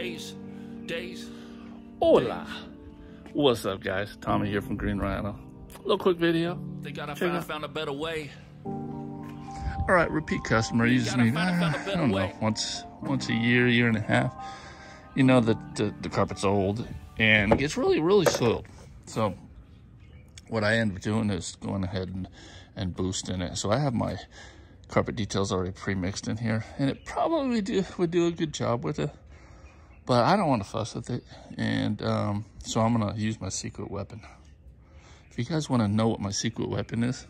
days. Hola. What's up, guys? Tommy here from Green Rhino. Little quick video. They gotta found a better way. All right, repeat customer uses me. I don't know, once a year and a half. You know that the carpet's old and it gets really soiled. So what I end up doing is going ahead and boosting it. So I have my carpet details already pre-mixed in here, and it probably would do a good job with it, but I don't want to fuss with it, and so I'm gonna use my secret weapon. If you guys want to know what my secret weapon is,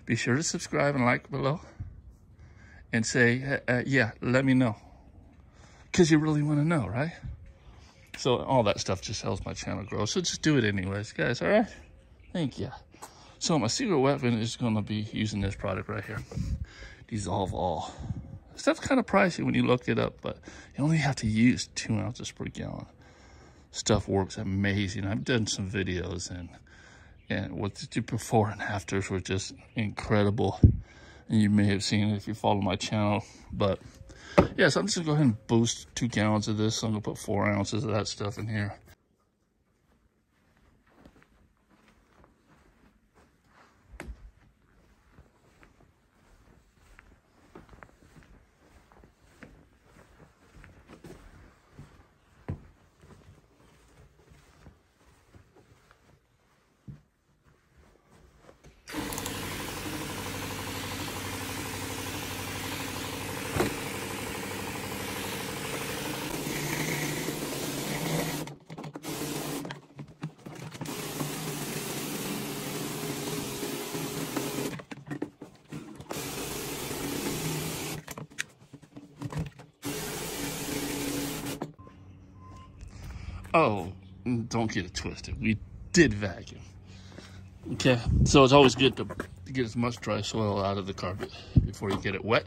be sure to subscribe and like below and say yeah, let me know, because you really want to know, right? So all that stuff just helps my channel grow, so just do it anyways, guys. All right, thank you. So my secret weapon is going to be using this product right here, Dissolve All. Stuff's kind of pricey when you look it up, but you only have to use 2 ounces per gallon. Stuff works amazing. I've done some videos, and what the before and afters were just incredible. And you may have seen it if you follow my channel. But yeah, so I'm just going to go ahead and boost 2 gallons of this. So I'm going to put 4 ounces of that stuff in here. Oh, don't get it twisted. We did vacuum. Okay, so it's always good to get as much dry soil out of the carpet before you get it wet.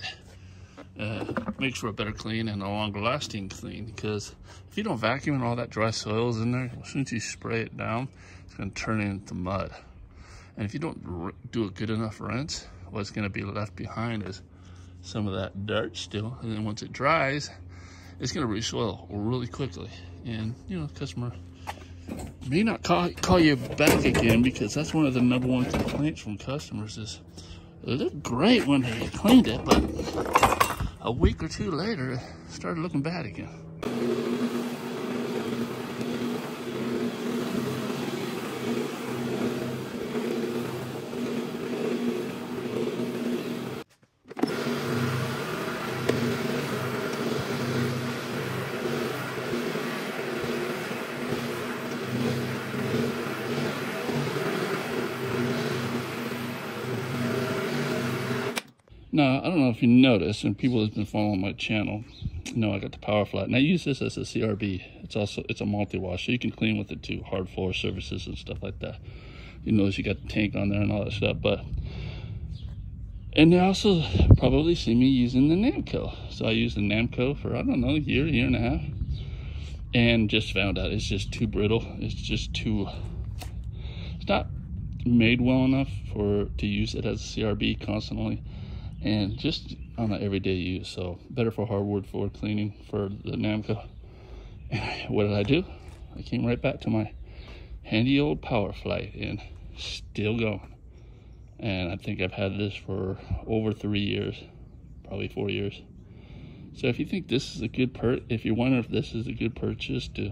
Makes for a better clean and a longer lasting clean, because if you don't vacuum and all that dry soil is in there, as soon as you spray it down, it's going to turn into mud. And if you don't do a good enough rinse, what's going to be left behind is some of that dirt still. And then once it dries, it's going to resoil really quickly. And, you know, the customer may not call you back again, because that's one of the #1 complaints from customers is it looked great when they cleaned it, but a week or 2 later, it started looking bad again. Now, I don't know if you noticed, and people who've been following my channel know I got the power flat, and I use this as a CRB. It's a multi-wash, so you can clean with it too, hard floor surfaces and stuff like that. You notice you got the tank on there and all that stuff, and they also probably see me using the Namco. So I use the Namco for, I don't know, a year and a half, and just found out it's just too brittle. It's not made well enough to use it as a CRB constantly, and just on an everyday use. So better for hardwood floor cleaning for the Namco. And what did I do? I came right back to my handy old Power Flight, and still going. And I think I've had this for over 3 years, probably 4 years. So if you think this is a good if you wonder if this is a good purchase to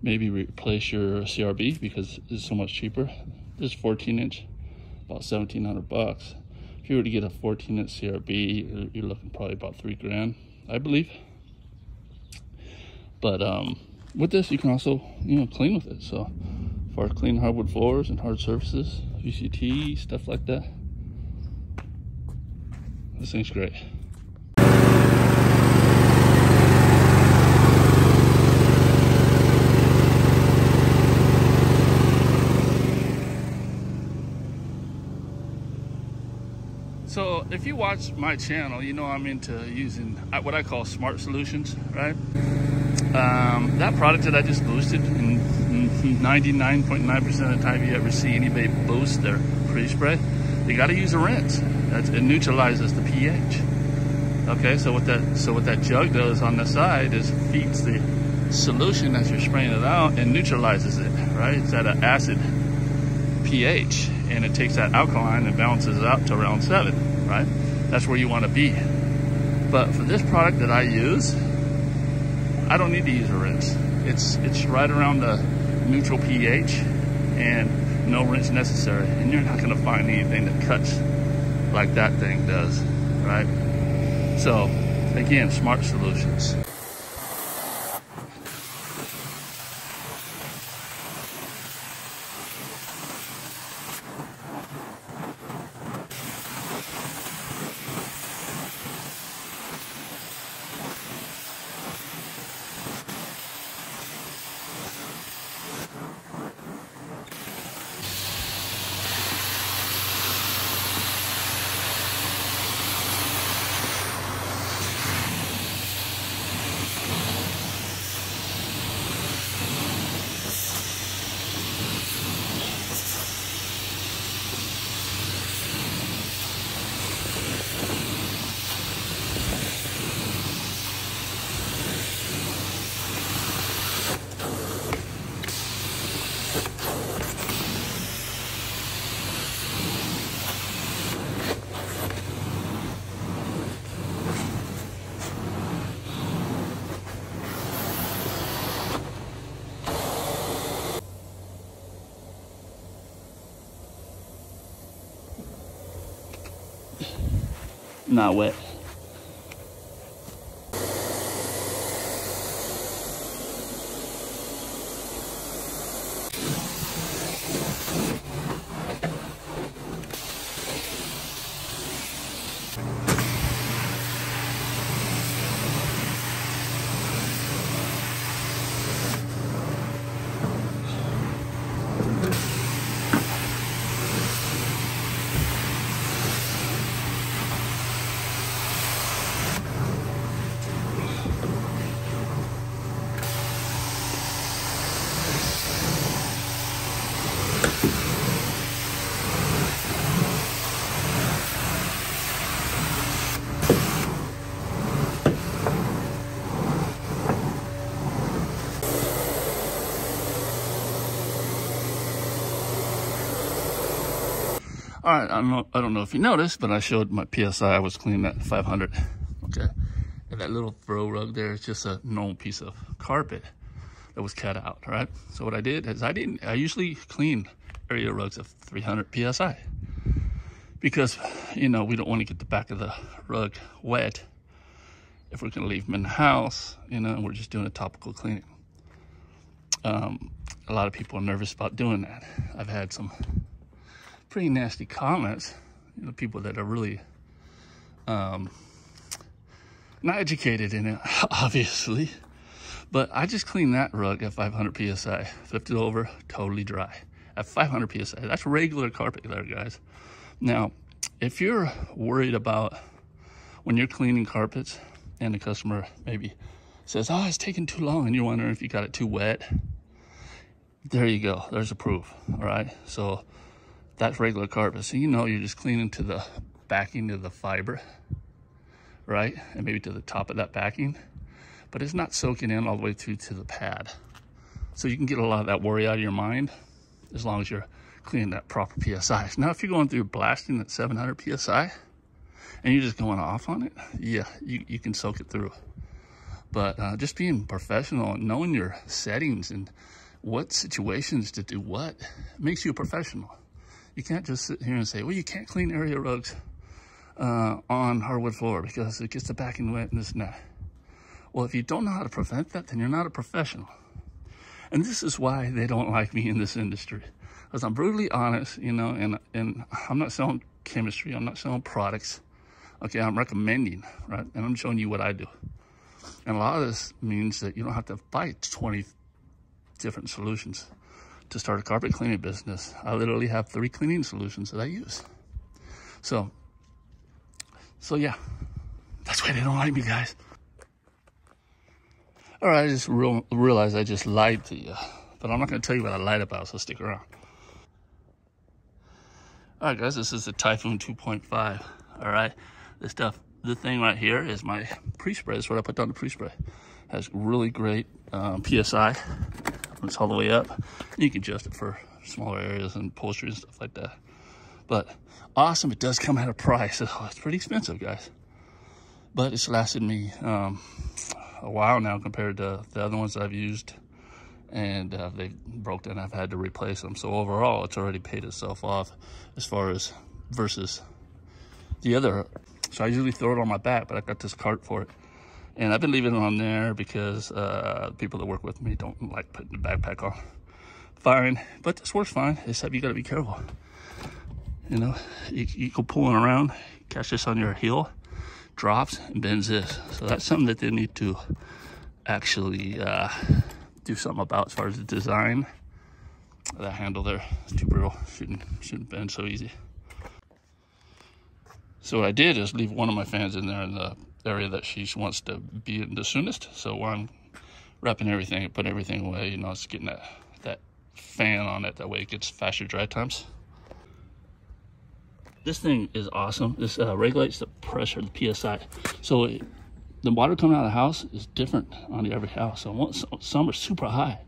maybe replace your CRB because it's so much cheaper, this 14-inch, about $1,700. If you were to get a 14-inch CRB, you're looking probably about $3 grand, I believe. But with this, you can also, you know, clean with it. So for clean hardwood floors and hard surfaces, VCT, stuff like that, this thing's great. So if you watch my channel, you know I'm into using what I call smart solutions, right? That product that I just boosted, 99.9% of the time you ever see anybody boost their pre-spray, they got to use a rinse. It neutralizes the pH. Okay, so what that jug does on the side is feeds the solution as you're spraying it out and neutralizes it, right? It's at an acid pH, and it takes that alkaline and balances it out to around 7, right? That's where you want to be. But for this product that I use, I don't need to use a rinse. It's right around the neutral pH, and no rinse necessary. And you're not going to find anything that cuts like that thing does, right? So, again, smart solutions. Not wet. All right, I don't know if you noticed, but I showed my PSI. I was cleaning that 500, okay? And that little throw rug there is just a normal piece of carpet that was cut out, right? So what I did is I usually clean area rugs of 300 PSI because, you know, we don't want to get the back of the rug wet if we're gonna leave them in the house, you know, and we're just doing a topical cleaning. A lot of people are nervous about doing that. I've had some pretty nasty comments, you know, people that are really not educated in it, obviously. But I just cleaned that rug at 500 PSI, flipped it over, totally dry. At 500 PSI, that's regular carpet there, guys. Now, if you're worried about when you're cleaning carpets and the customer maybe says, oh, it's taking too long, and you're wondering if you got it too wet, there you go, there's a proof, all right? So that's regular carpet. So you know you're just cleaning to the backing of the fiber, right? And maybe to the top of that backing, but it's not soaking in all the way through to the pad. So you can get a lot of that worry out of your mind as long as you're cleaning that proper PSI. Now, if you're going through blasting at 700 PSI and you're just going off on it, yeah, you can soak it through. But just being professional and knowing your settings and what situations to do what makes you a professional. You can't just sit here and say, well, you can't clean area rugs on hardwood floor because it gets the backing wet and this and that. Well, if you don't know how to prevent that, then you're not a professional. And this is why they don't like me in this industry. Because I'm brutally honest, you know, and I'm not selling chemistry. I'm not selling products. Okay, I'm recommending, right? And I'm showing you what I do. And a lot of this means that you don't have to buy 20 different solutions to start a carpet cleaning business. I literally have 3 cleaning solutions that I use. So yeah, that's why they don't like me, guys. All right, I just realized I just lied to you, but I'm not gonna tell you what I lied about, so stick around. All right, guys, this is the Typhoon 2.5, all right? This the thing right here is my pre-spray. That's what I put down the pre-spray. Has really great PSI. It's all the way up. You can adjust it for smaller areas and upholstery and stuff like that. But awesome. It does come at a price. So it's pretty expensive, guys. But it's lasted me a while now compared to the other ones that I've used. And they broke down. I've had to replace them. So overall, it's already paid itself off as far as versus the other. So I usually throw it on my back, but I got this cart for it. And I've been leaving it on there because people that work with me don't like putting the backpack on. Fine, but this works fine, except you gotta be careful. You know, you go pulling around, catch this on your heel, drops and bends this. So that's something that they need to actually do something about as far as the design. That handle there is too brittle, shouldn't bend so easy. So what I did is leave one of my fans in there in the area that she wants to be in the soonest. So while I'm wrapping everything and putting everything away, you know, it's getting that fan on it. That way it gets faster dry times. This thing is awesome. This regulates the pressure, the PSI. So the water coming out of the house is different on every house. So some are super high.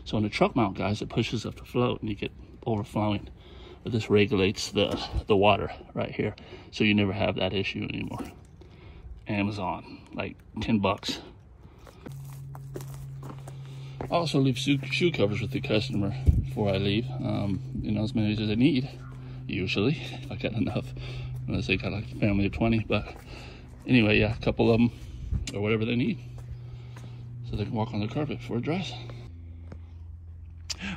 So in the truck mount, guys, it pushes up the float and you get overflowing. But this regulates the water right here. So you never have that issue anymore. Amazon, like 10 bucks. I also leave shoe covers with the customer before I leave. You know, as many as I need, usually, if I got enough, unless they got like a family of 20. But anyway, yeah, a couple of them, or whatever they need, so they can walk on the carpet before it dries.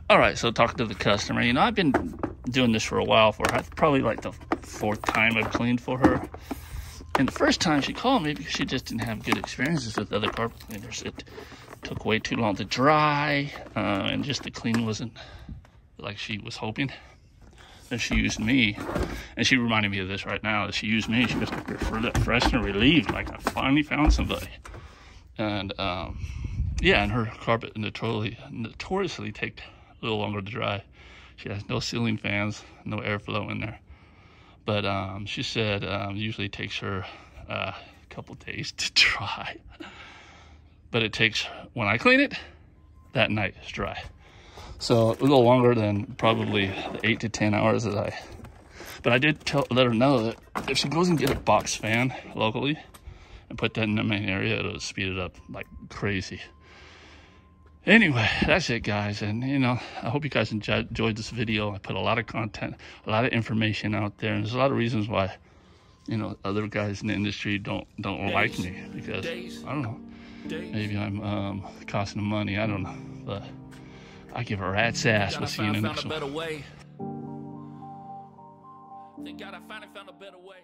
All right, so talking to the customer, you know, I've been doing this for a while for her. Probably like the 4th time I've cleaned for her. And the first time she called me because she just didn't have good experiences with other carpet cleaners. It took way too long to dry, and just the clean wasn't like she was hoping. And she used me, and she reminded me of this right now. That she used me. She goes, for that freshener relieved, like I finally found somebody. And yeah, and her carpet notoriously take a little longer to dry. She has no ceiling fans, no airflow in there. But she said usually takes her a couple days to dry. But it takes, when I clean it, that night it's dry. So a little longer than probably the 8 to 10 hours that I... But I did let her know that if she goes and get a box fan locally and put that in the main area, it'll speed it up like crazy. Anyway, that's it, guys. And, you know, I hope you guys enjoyed this video. I put a lot of content, a lot of information out there. And there's a lot of reasons why, you know, other guys in the industry don't like me. Because, I don't know, maybe I'm costing them money. I don't know. But I give a rat's ass. We'll see you in the next one. Thank God I finally found a better way.